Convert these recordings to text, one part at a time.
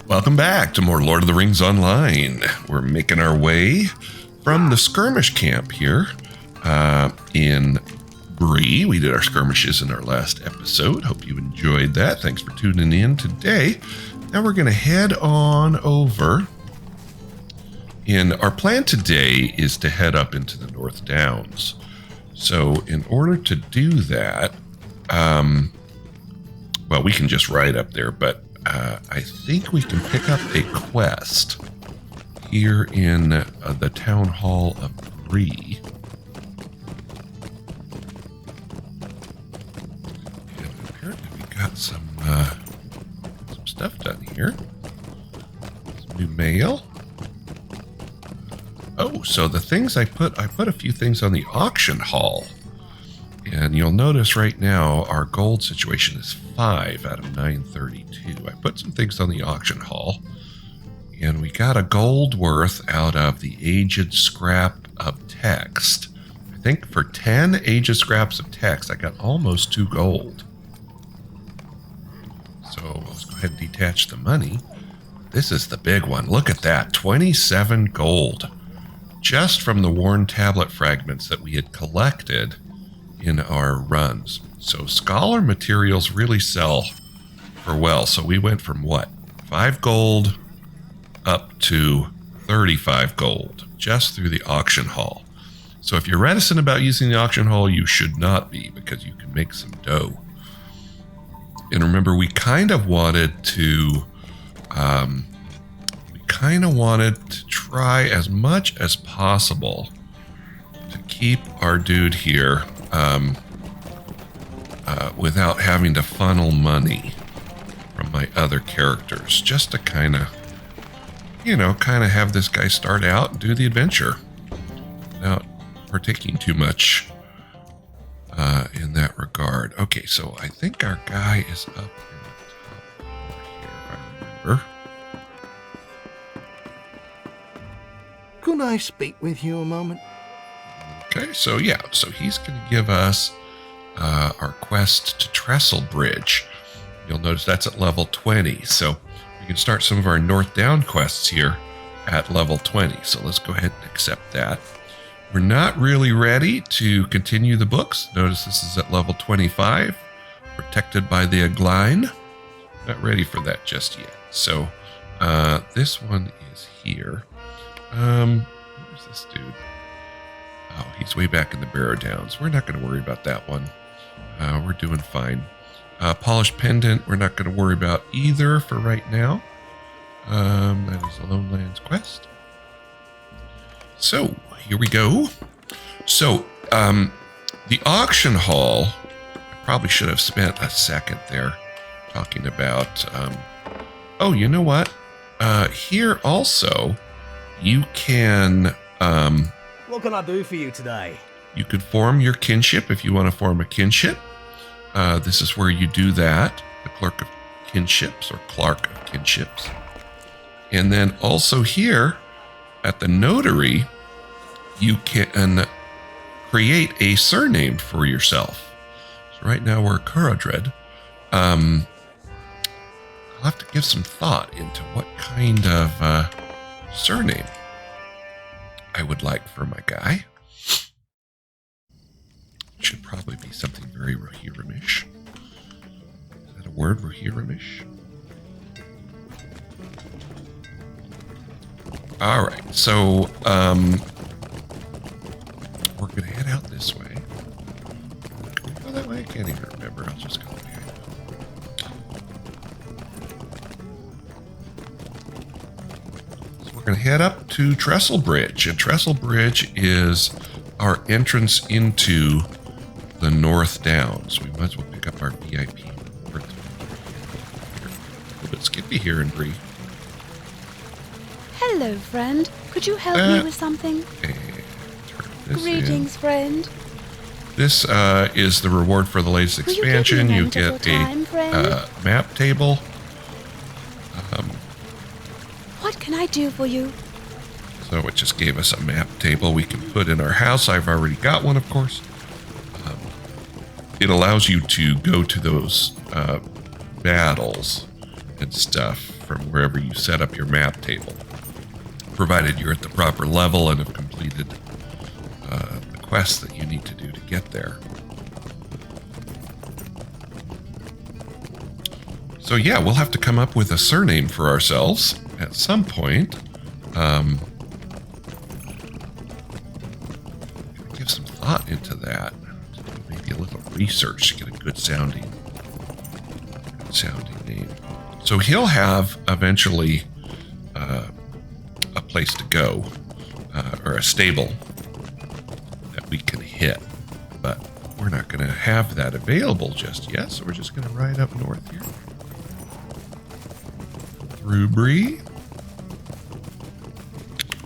Welcome back to more Lord of the Rings Online. We're making our way from the skirmish camp here in Bree. We did our skirmishes in our last episode. Hope you enjoyed that. Thanks for tuning in today. Now we're going to head on over. And our plan today is to head up into the North Downs. So in order to do that, well, we can just ride up there, but I think we can pick up a quest here in the Town Hall of Bree. And apparently we got some stuff done here. Some new mail. Oh, so the things I put a few things on the auction hall. And you'll notice right now our gold situation is 5 out of 932. I put some things on the auction hall. And we got a gold worth out of the aged scrap of text. I think for 10 aged scraps of text, I got almost 2 gold. So let's go ahead and detach the money. This is the big one. Look at that, 27 gold. Just from the worn tablet fragments that we had collected in our runs. So scholar materials really sell for well. So we went from what? 5 gold up to 35 gold just through the auction hall. So if you're reticent about using the auction hall, you should not be, because you can make some dough. And remember, we kind of wanted to try as much as possible to keep our dude here without having to funnel money from my other characters, just to kind of have this guy start out and do the adventure without partaking too much in that regard. Okay, so I think our guy is up in the top here, if I remember. Could I speak with you a moment? Okay, so yeah, so he's going to give us our quest to Trestlebridge. You'll notice that's at level 20, so we can start some of our North Down quests here at level 20. So let's go ahead and accept that. We're not really ready to continue the books. Notice this is at level 25, protected by the Agline. Not ready for that just yet. So this one is here. Where's this dude? Oh, he's way back in the Barrow Downs. We're not going to worry about that one. We're doing fine. Polished Pendant, we're not going to worry about either for right now. That is a Lone Lands quest. So, here we go. So, the auction hall, I probably should have spent a second there talking about, oh, you know what? Here also, you can, what can I do for you today? You could form your kinship if you want to form a kinship. This is where you do that, the Clerk of Kinships or Clark of Kinships. And then also here at the notary, you can create a surname for yourself. So right now we're Kuradred. I'll have to give some thought into what kind of surname I would like for my guy. Should probably be something very Rohirrim-ish. Is that a word, Rohirrim-ish? All right, so we're gonna head out this way. Can we go that way? I can't even remember. I'll just go that way. We're going to head up to Trestlebridge, and Trestlebridge is our entrance into the North Downs. We might as well pick up our VIP. A little bit skippy here in Bree. Hello, friend. Could you help me with something? Okay, turn this Greetings, in. Friend. This is the reward for the latest expansion. You get a map table. What can I do for you? So it just gave us a map table we can put in our house. I've already got one, of course. It allows you to go to those battles and stuff from wherever you set up your map table, provided you're at the proper level and have completed the quests that you need to do to get there. So yeah, we'll have to come up with a surname for ourselves at some point. Give some thought into that. Maybe a little research to get a good sounding name. So he'll have eventually a place to go, or a stable that we can hit, but we're not going to have that available just yet. So we're just going to ride up north here through Bree.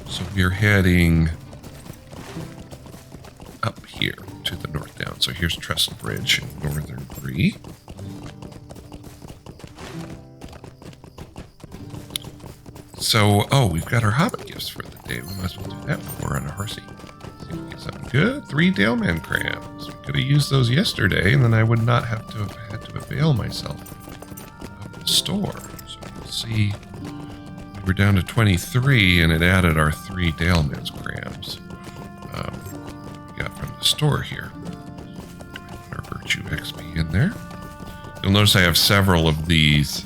So we're heading up here to the north down. So here's Trestlebridge in northern Bree. So, we've got our hobbit gifts for the day. We might as well do that before we're on a horsey. See if we get something good. 3 Daleman crams. We could have used those yesterday, and then I would not have to have had to avail myself of the store. So we'll see. We're down to 23, and it added our 3 Daleman's crams we got from the store here. Put our Virtue XP in there. You'll notice I have several of these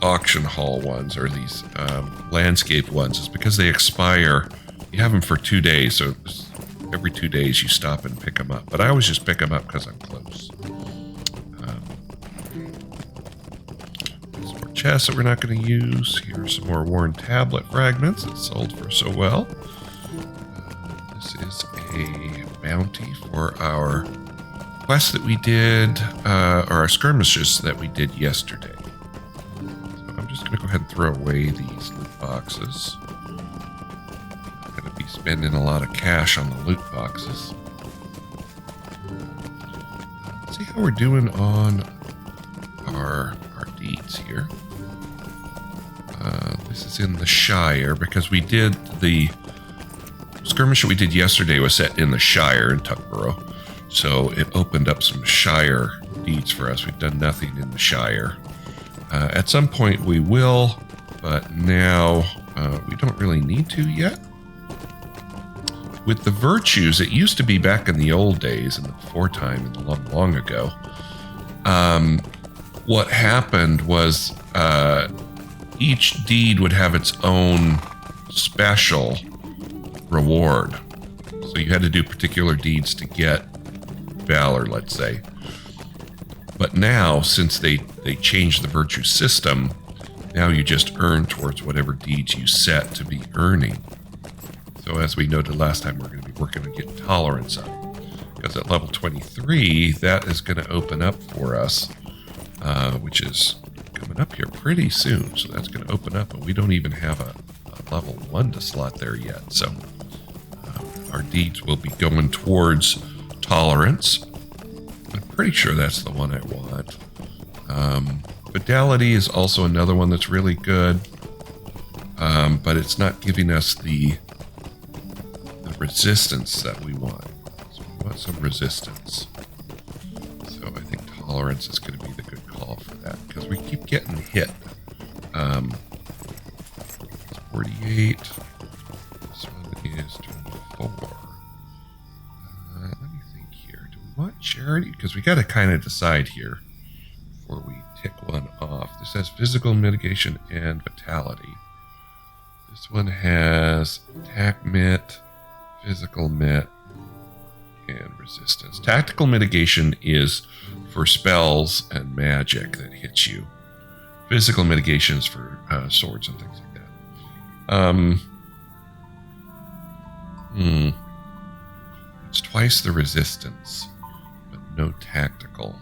auction hall ones, or these landscape ones. It's because they expire. You have them for 2 days, so every 2 days you stop and pick them up. But I always just pick them up because I'm close. Some more chests that we're not going to use. Here's some more worn tablet fragments that sold for so well. This is a bounty for our quest that we did, or our skirmishes that we did yesterday. I'm just going to go ahead and throw away these loot boxes. I'm going to be spending a lot of cash on the loot boxes. Let's see how we're doing on our deeds here. This is in the Shire, because we did the skirmish that we did yesterday was set in the Shire in Tuckborough. So it opened up some Shire deeds for us. We've done nothing in the Shire. At some point we will, but now we don't really need to yet. With the virtues, it used to be back in the old days, in the before time, in the long, long ago. What happened was each deed would have its own special reward. So you had to do particular deeds to get valor, let's say. But now, since they changed the virtue system, now you just earn towards whatever deeds you set to be earning. So as we noted last time, we're going to be working on getting tolerance up. Because at level 23, that is going to open up for us, which is coming up here pretty soon. So that's going to open up, and we don't even have a level 1 to slot there yet. So our deeds will be going towards tolerance. I'm pretty sure that's the one I want. Fidelity is also another one that's really good, but it's not giving us the resistance that we want. So we want some resistance. So I think tolerance is going to be the good call for that, because we keep getting hit. It's 48. This one is 24. Let me think here. Do we want charity? Because we got to kind of decide here before we tick one off. This has physical mitigation and vitality. This one has attack mit, physical mit, and resistance. Tactical mitigation is for spells and magic that hits you. Physical mitigation is for swords and things like that. It's twice the resistance, but no tactical.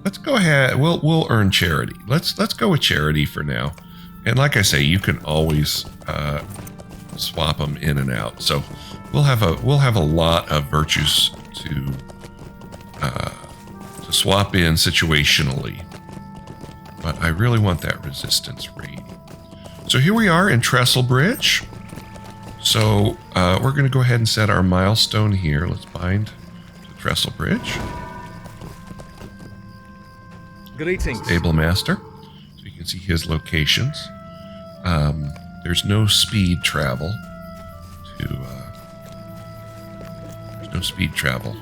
Let's go ahead. We'll earn charity. Let's go with charity for now. And like I say, you can always swap them in and out. So we'll have a lot of virtues to swap in situationally. But I really want that resistance rating. So here we are in Trestlebridge. So we're going to go ahead and set our milestone here. Let's bind to Trestlebridge. Greetings. Stable Master. So you can see his locations. There's no speed travel to... there's no speed travel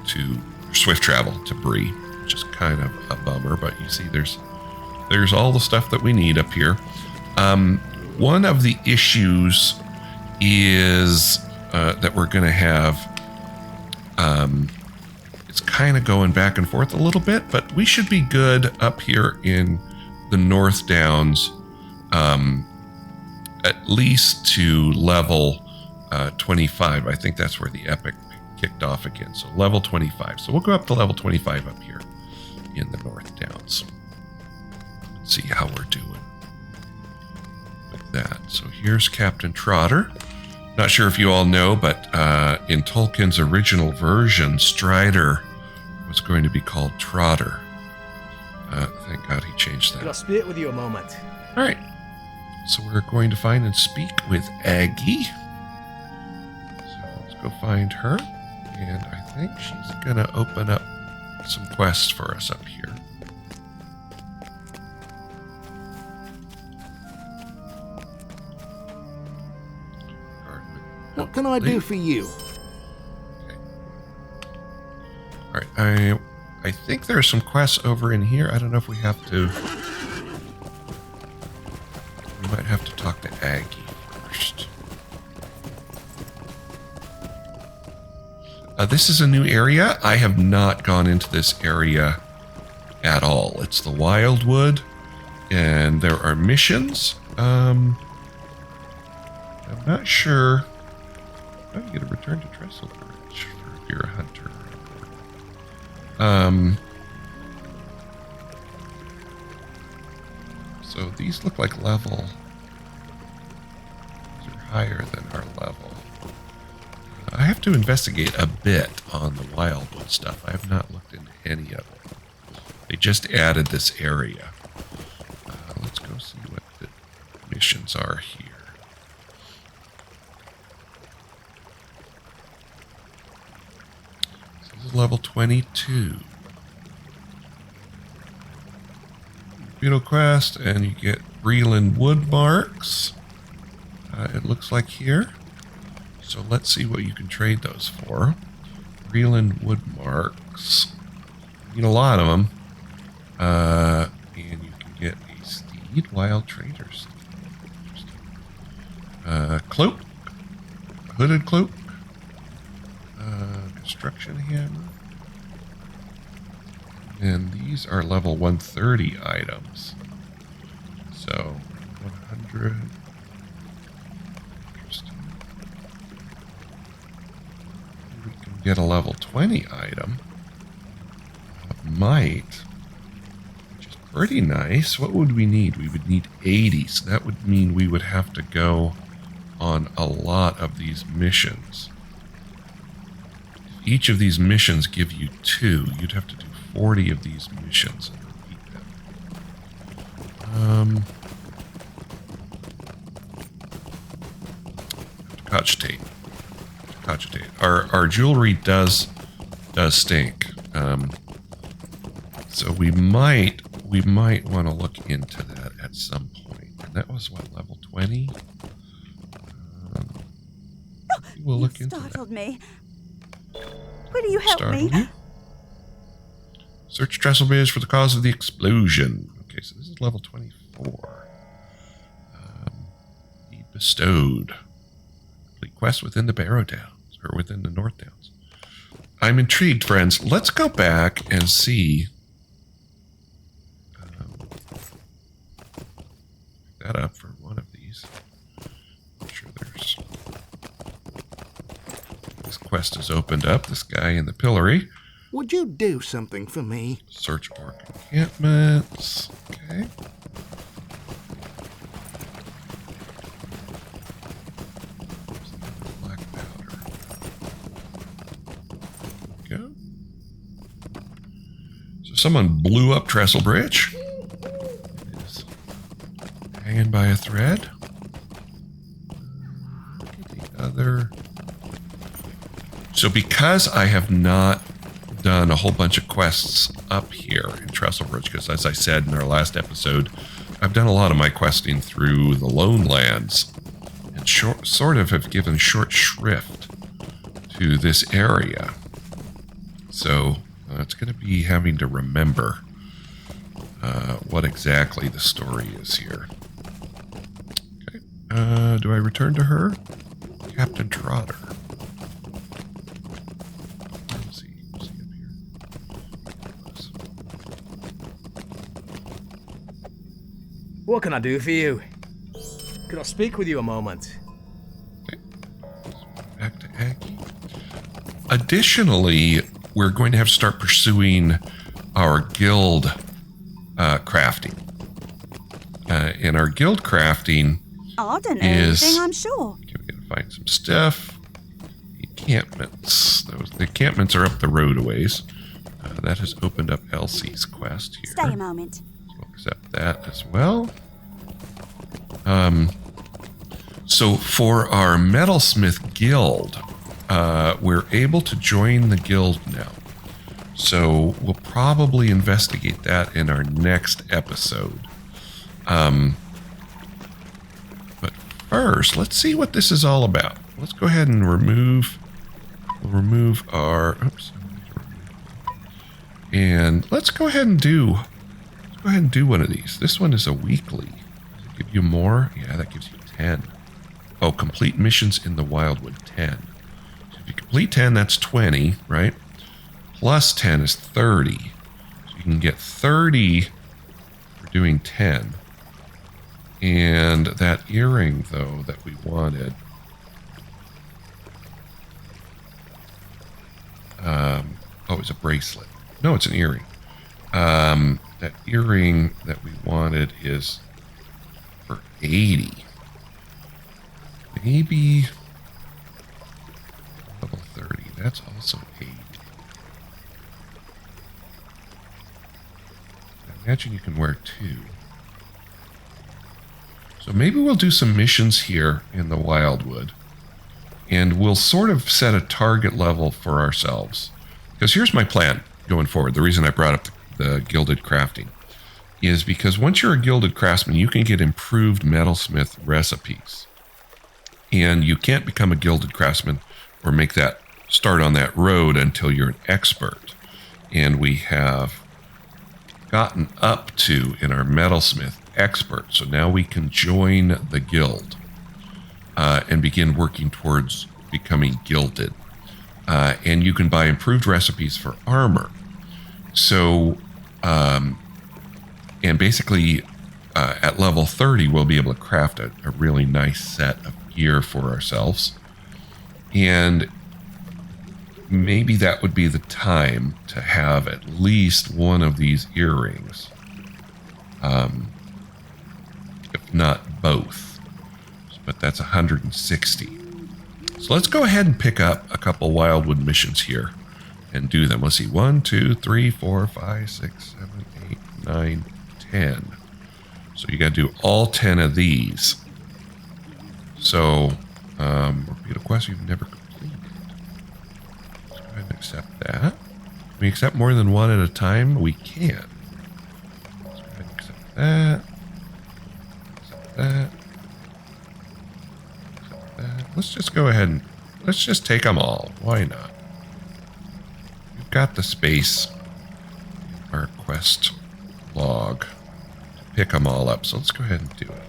to... swift travel to Bree, which is kind of a bummer, but you see there's all the stuff that we need up here. One of the issues is that we're going to have, it's kind of going back and forth a little bit, but we should be good up here in the North Downs, at least to level 25. I think that's where the epic kicked off again. So level 25. So we'll go up to level 25 up here in the North Downs. Let's see how we're doing with that. So here's Captain Trotter. Not sure if you all know, but in Tolkien's original version, Strider was going to be called Trotter. Thank God he changed Could I that. speak with you a moment? All right. So we're going to find and speak with Aggie. So let's go find her. And I think she's going to open up some quests for us up here. What can I do for you? Okay. All right. I think there are some quests over in here. I don't know if we have to... We might have to talk to Aggie first. This is a new area. I have not gone into this area at all. It's the Wildwood, and there are missions. I'm not sure. How do you get a return to Trestlebridge if you're a hunter? So these look like level. These are higher than our level. I have to investigate a bit on the Wildwood stuff. I have not looked into any of it. They just added this area. Let's go see what the missions are here. So this is level 22. Beetle Quest, and you get Breland Wood Marks. It looks like here. So let's see what you can trade those for. Breland Wood Marks. You need a lot of them. And you can get a steed, Wild Trader's cloak, hooded cloak, construction hammer. And these are level 130 items. So 100. Interesting. We can get a level 20 item. Might. Which is pretty nice. What would we need? We would need 80. So that would mean we would have to go on a lot of these missions. If each of these missions give you 2, you'd have to do 40 of these missions and repeat them. Cogitate. Our jewelry does stink. So we might want to look into that at some point. And that was what, level 20? We'll look into that. Startled me. Will you help me? Startled you? Search Trestlebridge for the cause of the explosion. Okay, so this is level 24. Need bestowed. Complete quest within the Barrow Downs, or within the North Downs. I'm intrigued, friends. Let's go back and see. Pick that up for one of these. I'm sure there's... This quest is opened up. This guy in the pillory. Would you do something for me? Search orc encampments. Okay. Black powder. There we go. So someone blew up Trestlebridge. It is hanging by a thread. Look at the other... So because I have not done a whole bunch of quests up here in Trestlebridge, because as I said in our last episode, I've done a lot of my questing through the Lone Lands, and sort of have given short shrift to this area. So it's going to be having to remember what exactly the story is here. Okay. Do I return to her? Captain Trotter. Let's see up here. What can I do for you? Could I speak with you a moment? Okay. Back to Aggie. Additionally, we're going to have to start pursuing our guild crafting. And our guild crafting I don't know is... anything, I'm sure. Okay, we gotta find some stuff. Encampments. The encampments are up the road a ways. That has opened up Elsie's quest here. Stay a moment. So we'll accept that as well. So for our metalsmith guild, we're able to join the guild now. So we'll probably investigate that in our next episode. But first, let's see what this is all about. Let's go ahead and remove our... Oops. And let's go ahead and do one of these. This one is a weekly. Does it give you more? Yeah, that gives you 10. Oh, complete missions in the Wildwood, 10. So if you complete 10, that's 20, right? Plus 10 is 30. So you can get 30 for doing 10. And that earring, though, that we wanted... oh, it's a bracelet. No, it's an earring. That earring that we wanted is for 80. Maybe level 30. That's also 80. I imagine you can wear 2. So maybe we'll do some missions here in the Wildwood. And we'll sort of set a target level for ourselves. Because here's my plan going forward. The reason I brought up the gilded crafting is because once you're a gilded craftsman, you can get improved metalsmith recipes. And you can't become a gilded craftsman or make that start on that road until you're an expert. And we have gotten up to, in our metalsmith, expert. So now we can join the guild and begin working towards becoming gilded. And you can buy improved recipes for armor. So, and basically, at level 30, we'll be able to craft a really nice set of gear for ourselves. And maybe that would be the time to have at least one of these earrings. If not both. But that's 160. So let's go ahead and pick up a couple Wildwood missions here and do them. Let's see. 1, 2, 3, 4, 5, 6, 7, 8, 9, 10. So you got to do all 10 of these. So, repeat a quest you've never completed. Let's go ahead and accept that. Can we accept more than one at a time? We can. Let's go ahead and accept that. Accept that. Let's just go ahead and let's just take them all. Why not? We've got the space in our quest log to pick them all up. So let's go ahead and do it.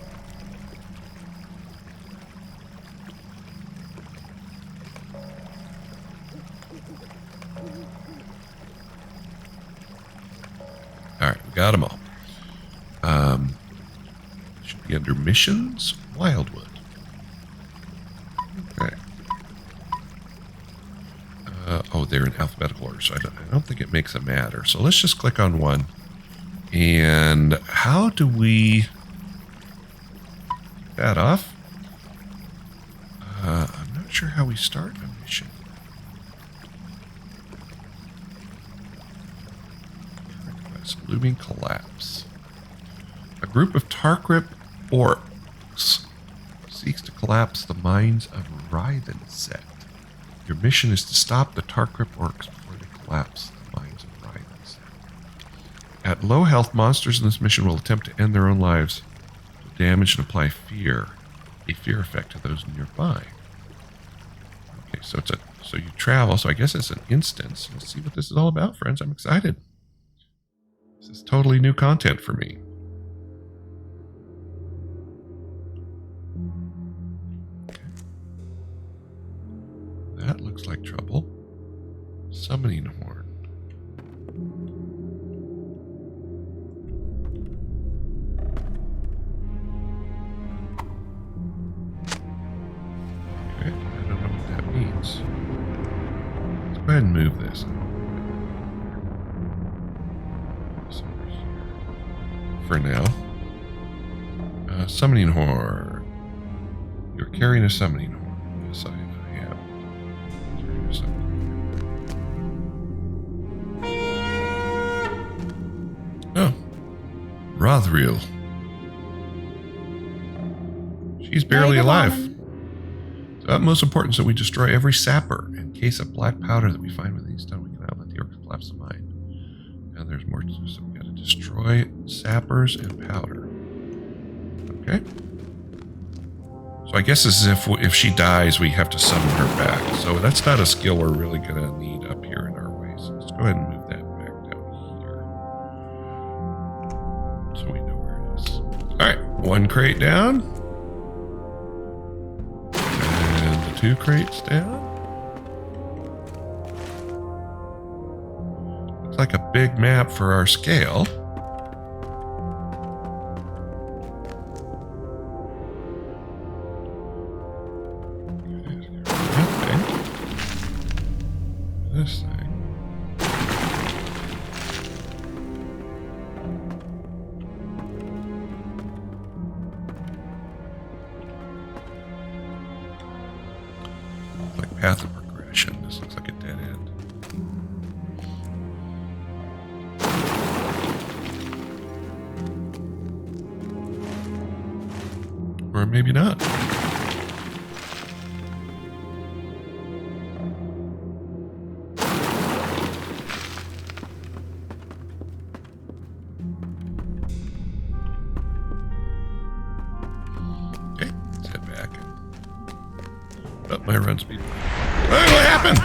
All right, we got them all. Should be under missions, Wildwood. Okay. Oh, they're in alphabetical order, so I don't think it makes a matter. So let's just click on one. And how do we get that off? I'm not sure how we start a mission. Looming collapse. A group of Tarkrip orcs seeks to collapse the mines of Rythen set. Your mission is to stop the Tarkrip orcs before they collapse the mines of Rythen set. At low health, monsters in this mission will attempt to end their own lives, damage and apply fear, a fear effect to those nearby. Okay, so so you travel, so I guess it's an instance. Let's see what this is all about, friends. I'm excited. This is totally new content for me. That looks like trouble. Summoning horn. Okay, I don't know what that means. Let's go ahead and move this. For now. Summoning horn. You're carrying a summoning horn. Yes, I am. Oh, Rothriel. She's barely alive. It's of utmost importance that we destroy every sapper. In case of black powder that we find within these stone, we cannot let the orcs collapse the mine. Now there's more to do, so we gotta destroy sappers and powder. Okay. So I guess this is if she dies, we have to summon her back. So that's not a skill we're really gonna need up here in our way. So let's go ahead and move that back down here. So we know where it is. Alright, one crate down. And the 2 crates down. Looks like a big map for our scale. This thing. Like path of progression. This looks like a dead end. Or maybe not. My run speed. Hey, what happened?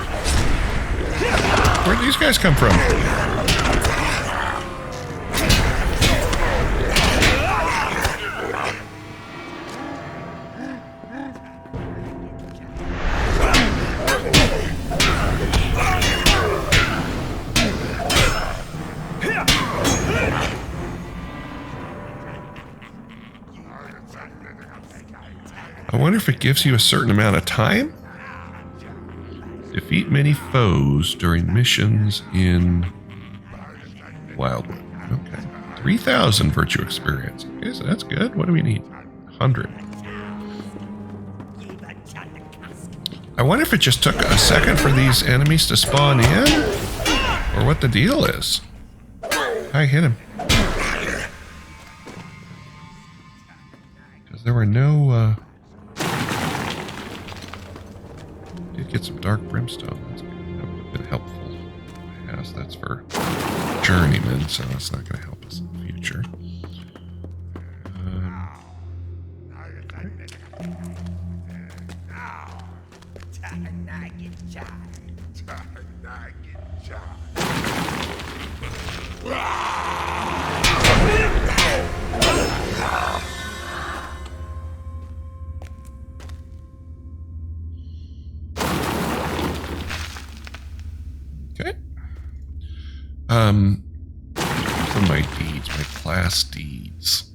Where'd these guys come from? I wonder if it gives you a certain amount of time? Defeat many foes during missions in Wildwood. Okay. 3,000 virtue experience. Okay, so that's good. What do we need? 100. I wonder if it just took a second for these enemies to spawn in? Or what the deal is. I hit him. Because there were no... Did get some dark brimstone. That's good. That would have been helpful. Yes, that's for journeymen, so that's not going to help us in the future. Okay. For my deeds, my class deeds.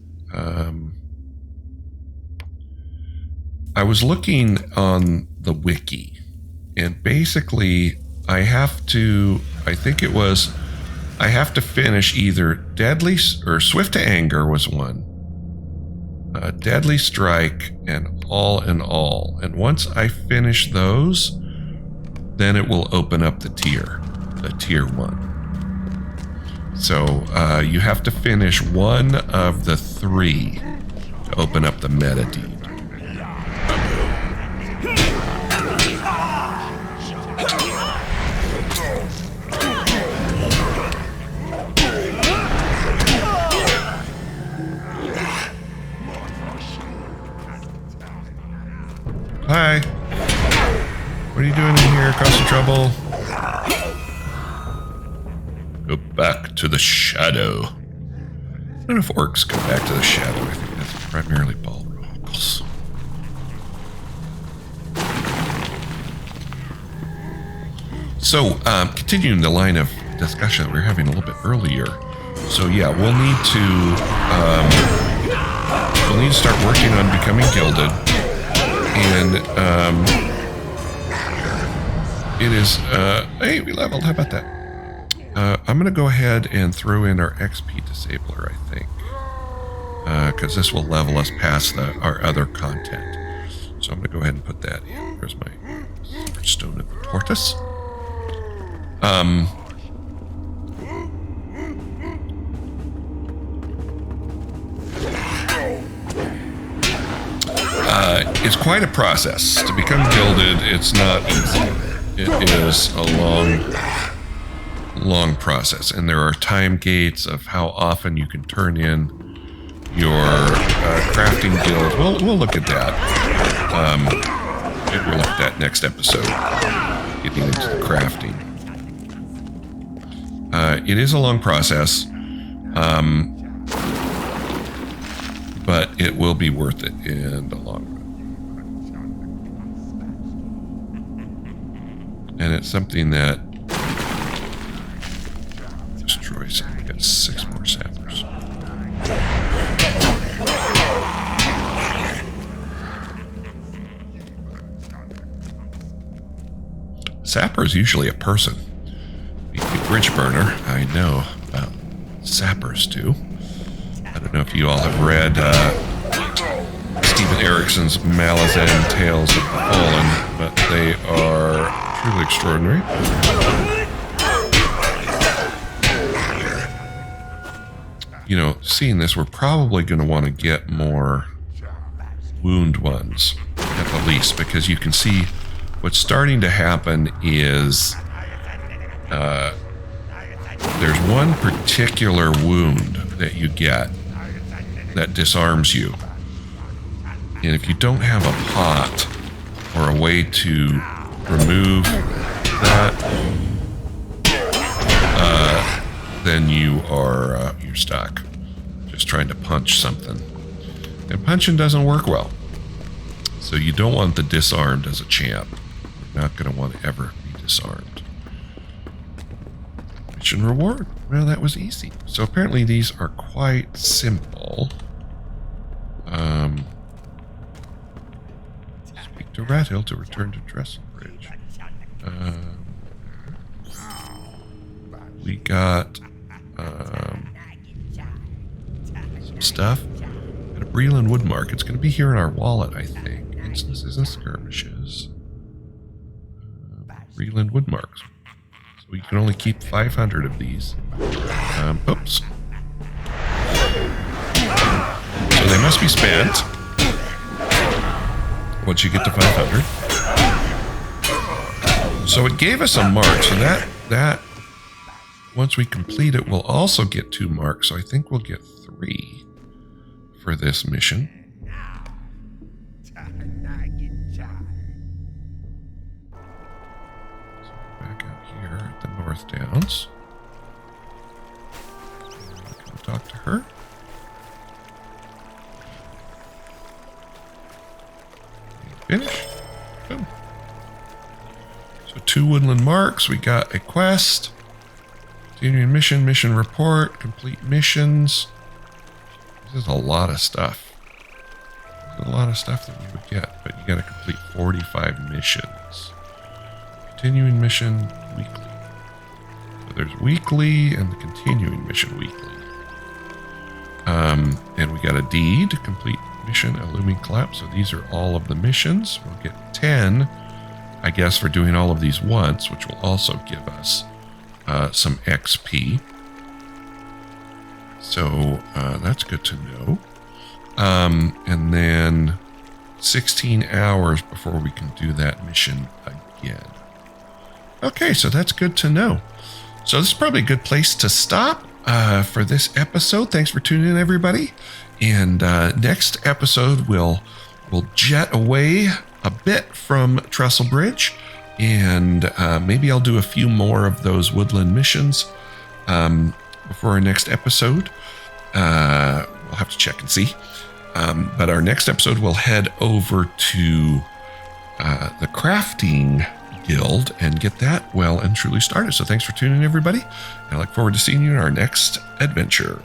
I was looking on the wiki, and basically I have to finish either Deadly or Swift to Anger was one, Deadly Strike, and All in All. And once I finish those, then it will open up the tier 1. So you have to finish one of the 3 to open up the meta deed. Go back to the shadow. I don't know if orcs go back to the shadow. I think that's primarily balrogs. So, continuing the line of discussion that we were having a little bit earlier. So yeah, we'll need to start working on becoming gilded, and it is hey, we leveled. How about that? I'm gonna go ahead and throw in our XP disabler, I think, because this will level us past our other content. So I'm gonna go ahead and put that in. There's my stone of the tortoise. It's quite a process to become gilded. It's not easy. It is a long process, and there are time gates of how often you can turn in your crafting guild. We'll look at that. Maybe we'll look at that next episode, getting into the crafting. It is a long process, but it will be worth it in the long run. And it's something that destroys it. We got 6 more sappers. Sapper is usually a person. The bridge burner, I know about sappers too. I don't know if you all have read Stephen Erickson's Malazan Tales of the Fallen, but they are truly extraordinary. You know, seeing this, we're probably going to want to get more wound ones, at the least, because you can see what's starting to happen is there's one particular wound that you get that disarms you. And if you don't have a pot or a way to remove that, then you're stuck. Just trying to punch something. And punching doesn't work well. So you don't want the disarmed as a champ. You're not going to want to ever be disarmed. Mission reward. Well, that was easy. So apparently these are quite simple. Speak to Rathill to return to Trestlebridge. We got some stuff. Got a Breland Woodmark. It's going to be here in our wallet, I think. Instances and skirmishes. Breland Woodmarks. So we can only keep 500 of these. Oops. So they must be spent once you get to 500. So it gave us a mark. So that once we complete it, we'll also get 2 marks. So I think we'll get 3 for this mission. So back out here at the North Downs. Can we talk to her? Finish. Boom. So 2 woodland marks. We got a quest. Continuing mission, mission report, complete missions. This is a lot of stuff. There's a lot of stuff that we would get, but you got to complete 45 missions. Continuing mission weekly. So there's weekly and the continuing mission weekly. And we got a D to complete mission, a looming collapse. So these are all of the missions. We'll get 10, I guess, for doing all of these once, which will also give us some XP. So that's good to know. And then 16 hours before we can do that mission again. Okay, so that's good to know. So this is probably a good place to stop for this episode. Thanks for tuning in, everybody. And next episode, we'll jet away a bit from Trestlebridge, and maybe I'll do a few more of those woodland missions. before our next episode. We'll have to check and see. But our next episode, we'll head over to the crafting guild and get that well and truly started. So thanks for tuning in, everybody. I look forward to seeing you in our next adventure.